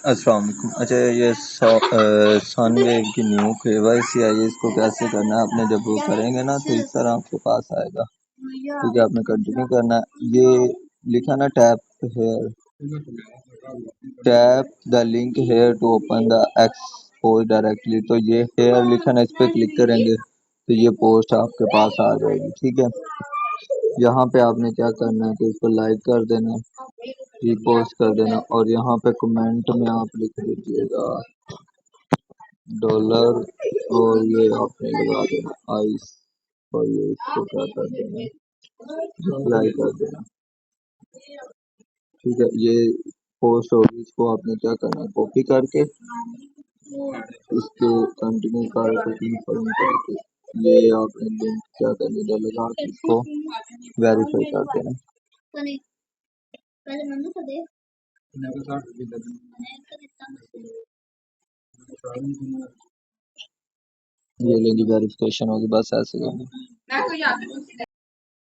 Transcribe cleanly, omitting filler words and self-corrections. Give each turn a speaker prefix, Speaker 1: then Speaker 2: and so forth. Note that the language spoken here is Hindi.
Speaker 1: अस्सलाम वालेकुम। अच्छा ये सनवेव की न्यू केवाईसी आई है, इसको कैसे करना है? आपने जब वो करेंगे ना तो इस तरह आपके पास आएगा। ठीक है, आपने कंटिन्यू करना है। ये लिखा ना tap here, tap the link here to open the expose directly. तो ये हेयर लिखा ना, इस पे क्लिक करेंगे तो ये पोस्ट आपके पास आ जाएगी। ठीक है, यहाँ पे आपने क्या करना है कि इसको लाइक कर देना, रिपोस्ट कर देना और यहाँ पे कमेंट में आप लिख दीजिएगा डॉलर और ये आपने लगा देना आइस और ये इसको क्या कर देना, अप्लाई कर देना। ठीक है, ये पोस्ट होगी, इसको आपने क्या करना है कॉपी करके इसको कंटिन्यू करके कंफर्म करके ये आपने लिंक क्या करना है लगा के इसको वेरीफाई कर देना। ये लेगी वेरिफिकेशन होगी, बस ऐसे ही होगी।